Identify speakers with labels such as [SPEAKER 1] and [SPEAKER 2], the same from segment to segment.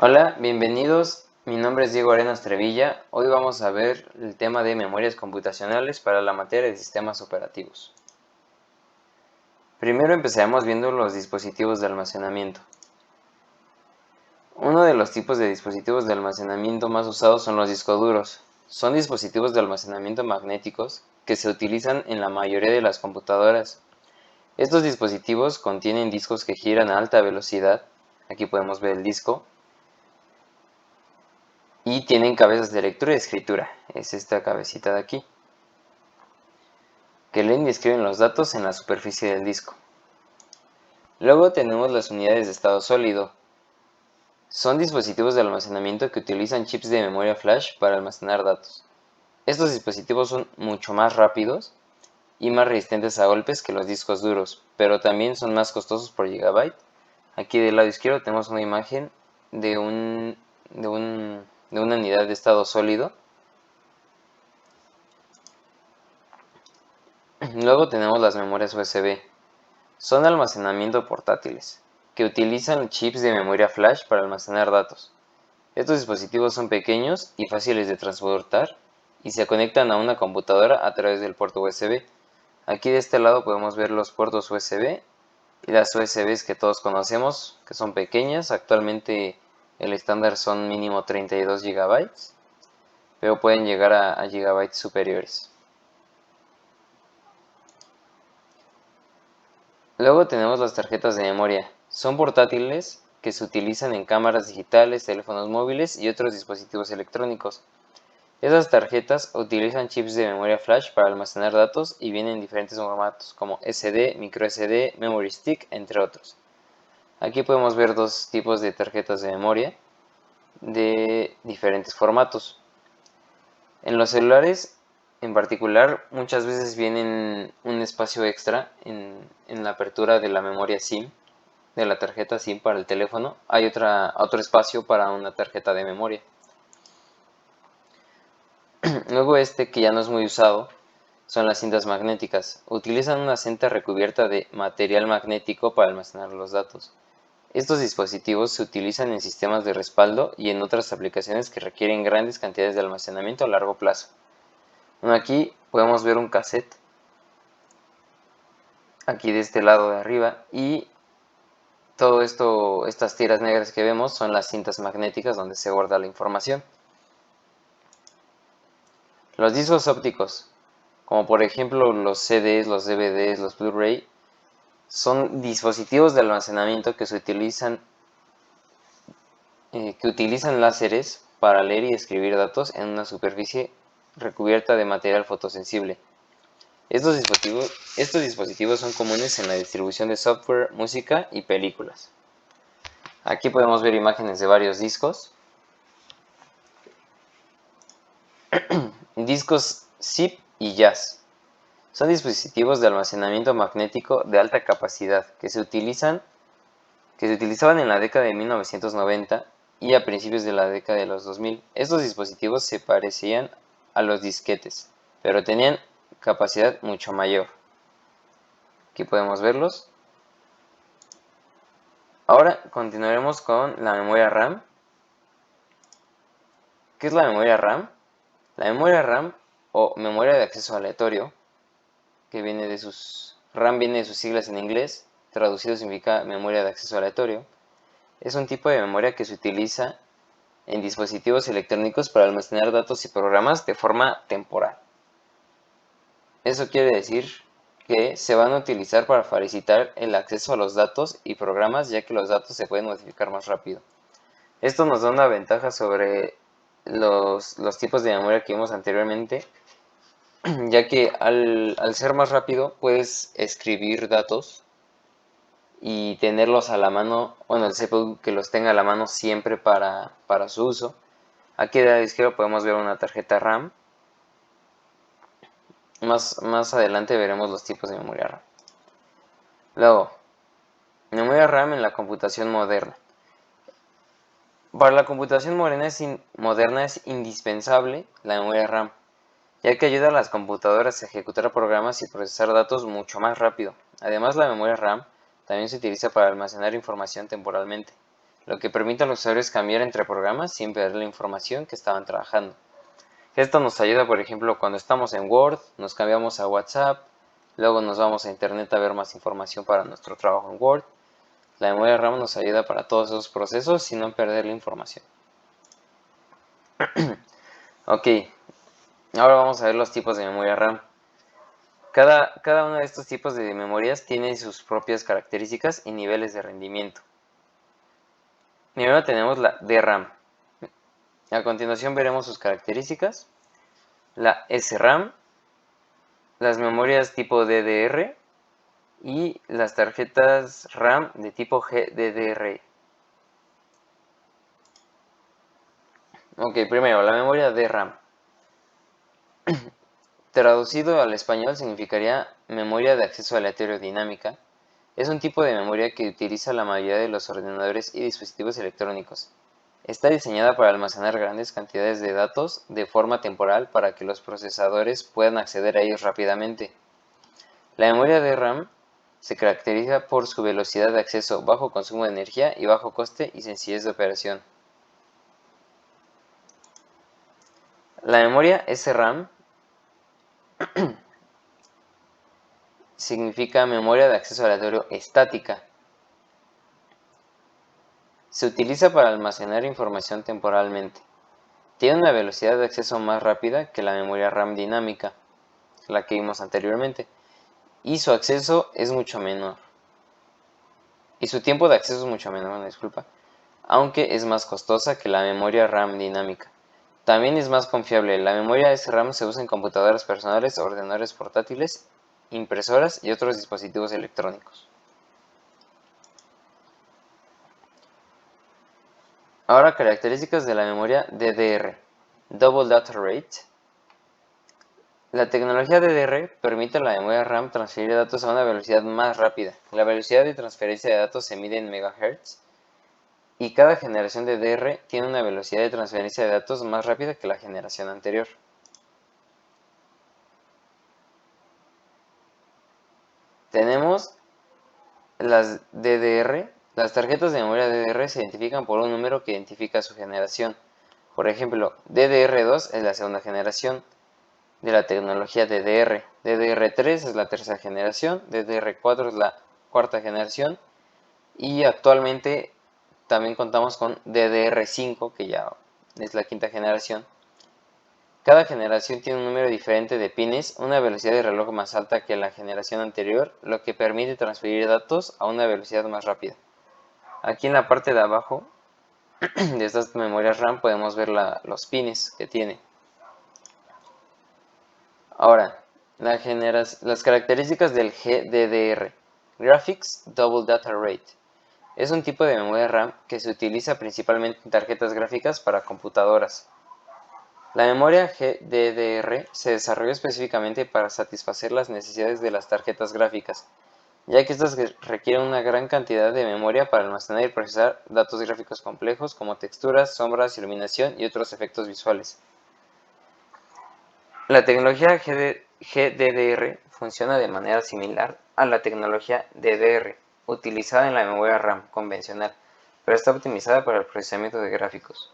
[SPEAKER 1] Hola, bienvenidos. Mi nombre es Diego Arenas Trevilla. Hoy vamos a ver el tema de memorias computacionales para la materia de sistemas operativos. Primero empezaremos viendo los dispositivos de almacenamiento. Uno de los tipos de dispositivos de almacenamiento más usados son los discos duros. Son dispositivos de almacenamiento magnéticos que se utilizan en la mayoría de las computadoras. Estos dispositivos contienen discos que giran a alta velocidad. Aquí podemos ver el disco. Y tienen cabezas de lectura y escritura, es esta cabecita de aquí, que leen y escriben los datos en la superficie del disco. Luego tenemos las unidades de estado sólido. Son dispositivos de almacenamiento que utilizan chips de memoria flash para almacenar datos. Estos dispositivos son mucho más rápidos y más resistentes a golpes que los discos duros, pero también son más costosos por gigabyte. Aquí del lado izquierdo tenemos una imagen de una unidad de estado sólido. Luego tenemos las memorias USB. Son almacenamiento portátiles, que utilizan chips de memoria flash para almacenar datos. Estos dispositivos son pequeños y fáciles de transportar y se conectan a una computadora a través del puerto USB. Aquí de este lado podemos ver los puertos USB y las USBs que todos conocemos, que son pequeñas. Actualmente el estándar son mínimo 32 GB, pero pueden llegar a gigabytes superiores. Luego tenemos las tarjetas de memoria. Son portátiles que se utilizan en cámaras digitales, teléfonos móviles y otros dispositivos electrónicos. Esas tarjetas utilizan chips de memoria flash para almacenar datos y vienen en diferentes formatos como SD, microSD, memory stick, entre otros. Aquí podemos ver dos tipos de tarjetas de memoria de diferentes formatos. En los celulares en particular, muchas veces vienen un espacio extra en la apertura de la memoria SIM, de la tarjeta SIM para el teléfono. Hay otro espacio para una tarjeta de memoria. Luego que ya no es muy usado, son las cintas magnéticas. Utilizan una cinta recubierta de material magnético para almacenar los datos. Estos dispositivos se utilizan en sistemas de respaldo y en otras aplicaciones que requieren grandes cantidades de almacenamiento a largo plazo. Bueno, aquí podemos ver un cassette, aquí de este lado de arriba, y todo esto, estas tiras negras que vemos son las cintas magnéticas donde se guarda la información. Los discos ópticos, como por ejemplo los CDs, los DVDs, los Blu-ray, son dispositivos de almacenamiento que utilizan láseres para leer y escribir datos en una superficie recubierta de material fotosensible. Estos dispositivos son comunes en la distribución de software, música y películas. Aquí podemos ver imágenes de varios discos. Discos ZIP y Jazz. Son dispositivos de almacenamiento magnético de alta capacidad que se utilizaban en la década de 1990 y a principios de la década de los 2000. Estos dispositivos se parecían a los disquetes, pero tenían capacidad mucho mayor. Aquí podemos verlos. Ahora continuaremos con la memoria RAM. ¿Qué es la memoria RAM? La memoria RAM, o memoria de acceso aleatorio, que viene de RAM viene de sus siglas en inglés, traducido significa memoria de acceso aleatorio, es un tipo de memoria que se utiliza en dispositivos electrónicos para almacenar datos y programas de forma temporal. Eso quiere decir que se van a utilizar para facilitar el acceso a los datos y programas, ya que los datos se pueden modificar más rápido. Esto nos da una ventaja sobre los tipos de memoria que vimos anteriormente, ya que al ser más rápido puedes escribir datos y tenerlos a la mano, bueno, el CPU que los tenga a la mano siempre para su uso. Aquí de la izquierda podemos ver una tarjeta RAM. Más adelante veremos los tipos de memoria RAM. Luego, memoria RAM en la computación moderna. Para la computación moderna es indispensable la memoria RAM, ya que ayuda a las computadoras a ejecutar programas y procesar datos mucho más rápido. Además, la memoria RAM también se utiliza para almacenar información temporalmente. lo que permite a los usuarios cambiar entre programas sin perder la información que estaban trabajando. Esto nos ayuda, por ejemplo, cuando estamos en Word, nos cambiamos a WhatsApp, luego nos vamos a Internet a ver más información para nuestro trabajo en Word. La memoria RAM nos ayuda para todos esos procesos sin no perder la información. Ok, ahora vamos a ver los tipos de memoria RAM. Cada uno de estos tipos de memorias tiene sus propias características y niveles de rendimiento. Primero tenemos la DRAM. A continuación veremos sus características. La SRAM, las memorias tipo DDR y las tarjetas RAM de tipo GDDR. Ok, primero, la memoria DRAM. Traducido al español significaría memoria de acceso aleatorio dinámica. Es un tipo de memoria que utiliza la mayoría de los ordenadores y dispositivos electrónicos. Está diseñada para almacenar grandes cantidades de datos de forma temporal para que los procesadores puedan acceder a ellos rápidamente. La memoria de RAM se caracteriza por su velocidad de acceso, bajo consumo de energía y bajo coste y sencillez de operación. La memoria SRAM significa memoria de acceso aleatorio estática. Se utiliza para almacenar información temporalmente. Tiene una velocidad de acceso más rápida que la memoria RAM dinámica, la que vimos anteriormente, y su acceso es mucho menor. Y su tiempo de acceso es mucho menor, disculpa, aunque es más costosa que la memoria RAM dinámica. También es más confiable. La memoria SRAM se usa en computadoras personales, ordenadores portátiles, impresoras y otros dispositivos electrónicos. Ahora, características de la memoria DDR. Double Data Rate. La tecnología DDR permite a la memoria RAM transferir datos a una velocidad más rápida. La velocidad de transferencia de datos se mide en MHz y cada generación de DDR tiene una velocidad de transferencia de datos más rápida que la generación anterior. Tenemos las DDR. Las tarjetas de memoria DDR se identifican por un número que identifica su generación. Por ejemplo, DDR2 es la segunda generación de la tecnología DDR. DDR3 es la tercera generación, DDR4 es la cuarta generación y actualmente también contamos con DDR5, que ya es la quinta generación. Cada generación tiene un número diferente de pines, una velocidad de reloj más alta que la generación anterior, lo que permite transferir datos a una velocidad más rápida. Aquí en la parte de abajo de estas memorias RAM podemos ver los pines que tiene. Ahora, las características del GDDR. Graphics Double Data Rate. Es un tipo de memoria RAM que se utiliza principalmente en tarjetas gráficas para computadoras. La memoria GDDR se desarrolló específicamente para satisfacer las necesidades de las tarjetas gráficas, ya que estas requieren una gran cantidad de memoria para almacenar y procesar datos gráficos complejos como texturas, sombras, iluminación y otros efectos visuales. La tecnología GDDR funciona de manera similar a la tecnología DDR, utilizada en la memoria RAM convencional, pero está optimizada para el procesamiento de gráficos.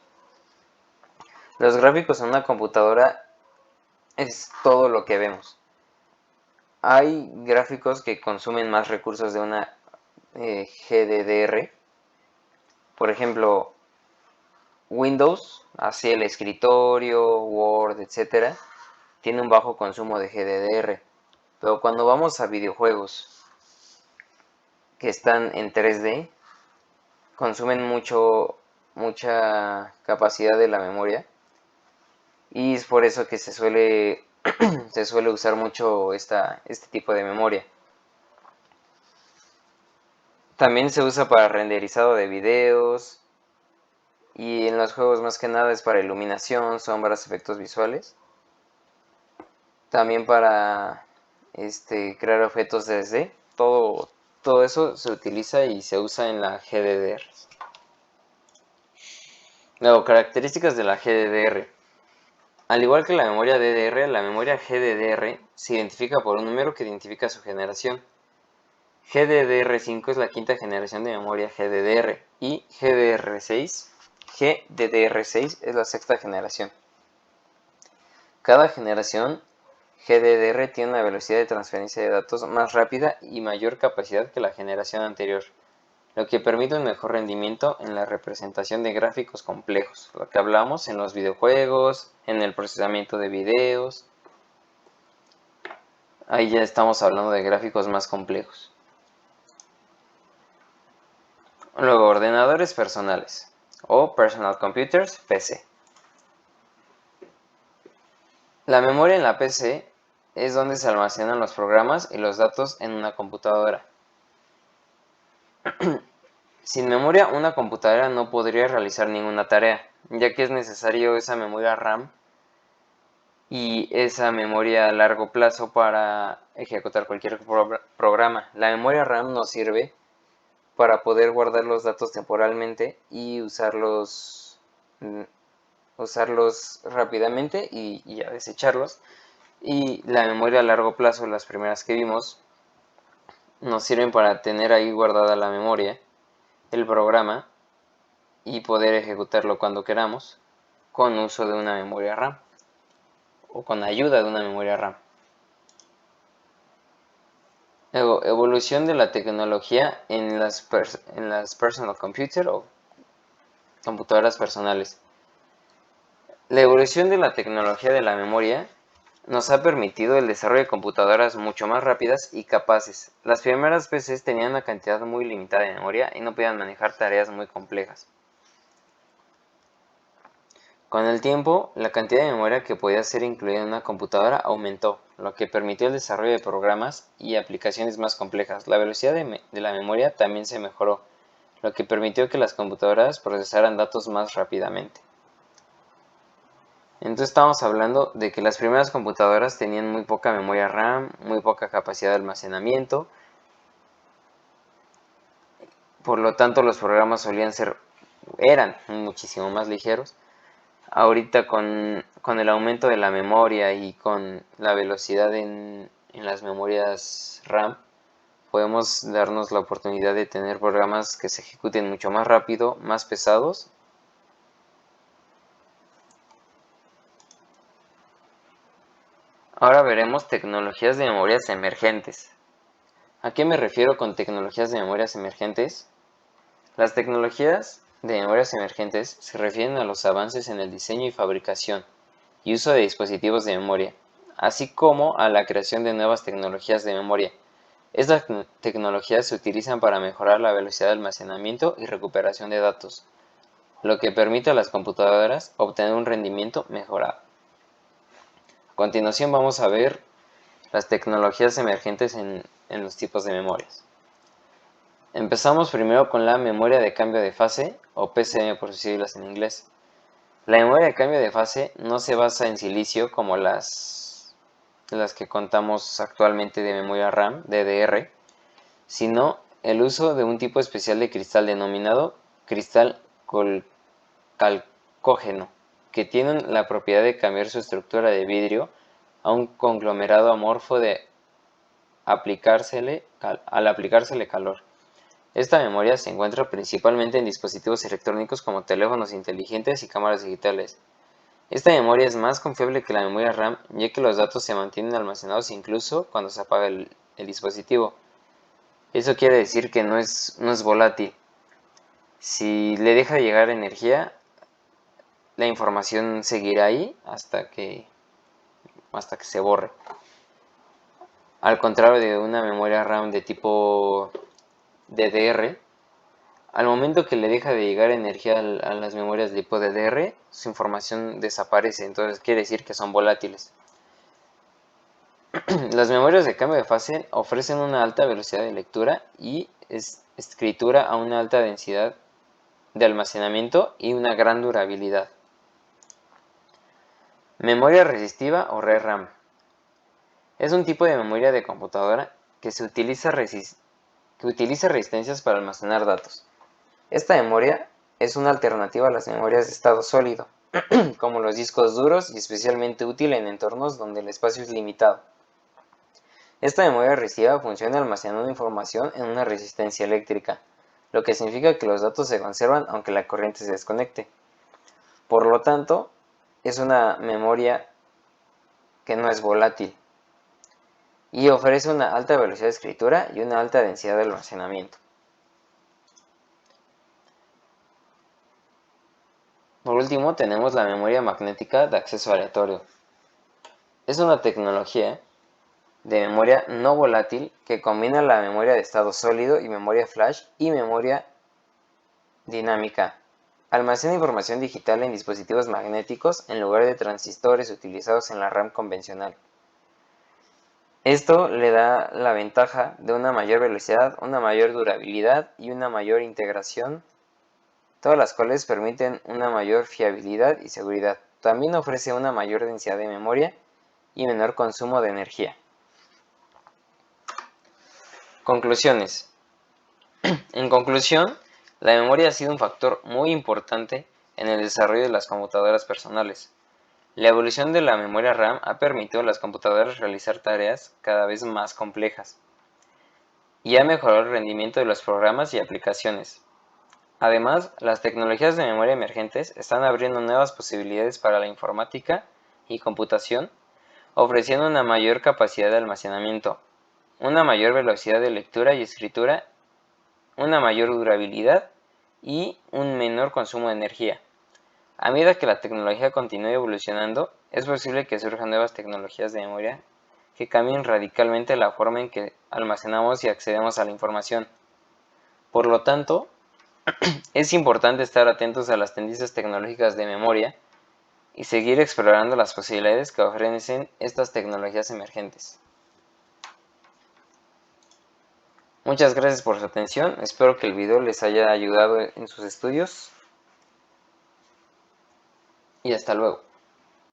[SPEAKER 1] Los gráficos en una computadora es todo lo que vemos. Hay gráficos que consumen más recursos de una GDDR. Por ejemplo, Windows, así el escritorio, Word, etc., tiene un bajo consumo de GDDR. Pero cuando vamos a videojuegos que están en 3D, consumen mucha capacidad de la memoria. Y es por eso que se suele usar mucho este tipo de memoria. También se usa para renderizado de videos. Y en los juegos más que nada es para iluminación, sombras, efectos visuales. También para crear objetos 3D. Todo eso se utiliza y se usa en la GDDR. Luego, características de la GDDR. Al igual que la memoria DDR, la memoria GDDR se identifica por un número que identifica su generación. GDDR5 es la quinta generación de memoria GDDR y GDDR6 es la sexta generación. Cada generación GDDR tiene una velocidad de transferencia de datos más rápida y mayor capacidad que la generación anterior, lo que permite un mejor rendimiento en la representación de gráficos complejos, lo que hablamos en los videojuegos, en el procesamiento de videos. Ahí ya estamos hablando de gráficos más complejos. Luego, ordenadores personales o personal computers, PC. La memoria en la PC es donde se almacenan los programas y los datos en una computadora. Sin memoria, una computadora no podría realizar ninguna tarea, ya que es necesario esa memoria RAM y esa memoria a largo plazo para ejecutar cualquier programa. La memoria RAM nos sirve para poder guardar los datos temporalmente y usarlos rápidamente y ya desecharlos. Y la memoria a largo plazo, las primeras que vimos, nos sirven para tener ahí guardada la memoria, el programa, y poder ejecutarlo cuando queramos con uso de una memoria RAM o con ayuda de una memoria RAM. Luego, evolución de la tecnología en las personal computer o computadoras personales. La evolución de la tecnología de la memoria nos ha permitido el desarrollo de computadoras mucho más rápidas y capaces. Las primeras PCs tenían una cantidad muy limitada de memoria y no podían manejar tareas muy complejas. Con el tiempo, la cantidad de memoria que podía ser incluida en una computadora aumentó, lo que permitió el desarrollo de programas y aplicaciones más complejas. La velocidad de la memoria también se mejoró, lo que permitió que las computadoras procesaran datos más rápidamente. Entonces estamos hablando de que las primeras computadoras tenían muy poca memoria RAM, muy poca capacidad de almacenamiento. Por lo tanto, los programas eran muchísimo más ligeros. Ahorita con el aumento de la memoria y con la velocidad en las memorias RAM, podemos darnos la oportunidad de tener programas que se ejecuten mucho más rápido, más pesados. Ahora veremos tecnologías de memorias emergentes. ¿A qué me refiero con tecnologías de memorias emergentes? Las tecnologías de memorias emergentes se refieren a los avances en el diseño y fabricación y uso de dispositivos de memoria, así como a la creación de nuevas tecnologías de memoria. Estas tecnologías se utilizan para mejorar la velocidad de almacenamiento y recuperación de datos, lo que permite a las computadoras obtener un rendimiento mejorado. A continuación vamos a ver las tecnologías emergentes en los tipos de memorias. Empezamos primero con la memoria de cambio de fase, o PCM por sus siglas en inglés. La memoria de cambio de fase no se basa en silicio como las que contamos actualmente de memoria RAM, DDR, sino el uso de un tipo especial de cristal denominado cristal calcógeno, que tiene la propiedad de cambiar su estructura de vidrio a un conglomerado amorfo al aplicársele calor. Esta memoria se encuentra principalmente en dispositivos electrónicos como teléfonos inteligentes y cámaras digitales. Esta memoria es más confiable que la memoria RAM, ya que los datos se mantienen almacenados incluso cuando se apaga el dispositivo. Eso quiere decir que no es volátil. Si le deja de llegar energía, la información seguirá ahí hasta que se borre. Al contrario de una memoria RAM de tipo DDR, al momento que le deja de llegar energía a las memorias de tipo DDR, su información desaparece, entonces quiere decir que son volátiles. Las memorias de cambio de fase ofrecen una alta velocidad de lectura y escritura a una alta densidad de almacenamiento y una gran durabilidad. Memoria resistiva o RRAM. Es un tipo de memoria de computadora que utiliza resistencias para almacenar datos. Esta memoria es una alternativa a las memorias de estado sólido, como los discos duros, y especialmente útil en entornos donde el espacio es limitado. Esta memoria resistiva funciona almacenando información en una resistencia eléctrica, lo que significa que los datos se conservan aunque la corriente se desconecte. Por lo tanto, es una memoria que no es volátil y ofrece una alta velocidad de escritura y una alta densidad de almacenamiento. Por último, tenemos la memoria magnética de acceso aleatorio. Es una tecnología de memoria no volátil que combina la memoria de estado sólido y memoria flash y memoria dinámica. Almacena información digital en dispositivos magnéticos en lugar de transistores utilizados en la RAM convencional. Esto le da la ventaja de una mayor velocidad, una mayor durabilidad y una mayor integración, todas las cuales permiten una mayor fiabilidad y seguridad. También ofrece una mayor densidad de memoria y menor consumo de energía. Conclusiones. En conclusión, la memoria ha sido un factor muy importante en el desarrollo de las computadoras personales. La evolución de la memoria RAM ha permitido a las computadoras realizar tareas cada vez más complejas y ha mejorado el rendimiento de los programas y aplicaciones. Además, las tecnologías de memoria emergentes están abriendo nuevas posibilidades para la informática y computación, ofreciendo una mayor capacidad de almacenamiento, una mayor velocidad de lectura y escritura, una mayor durabilidad y un menor consumo de energía. A medida que la tecnología continúe evolucionando, es posible que surjan nuevas tecnologías de memoria que cambien radicalmente la forma en que almacenamos y accedemos a la información. Por lo tanto, es importante estar atentos a las tendencias tecnológicas de memoria y seguir explorando las posibilidades que ofrecen estas tecnologías emergentes. Muchas gracias por su atención, espero que el video les haya ayudado en sus estudios y hasta luego.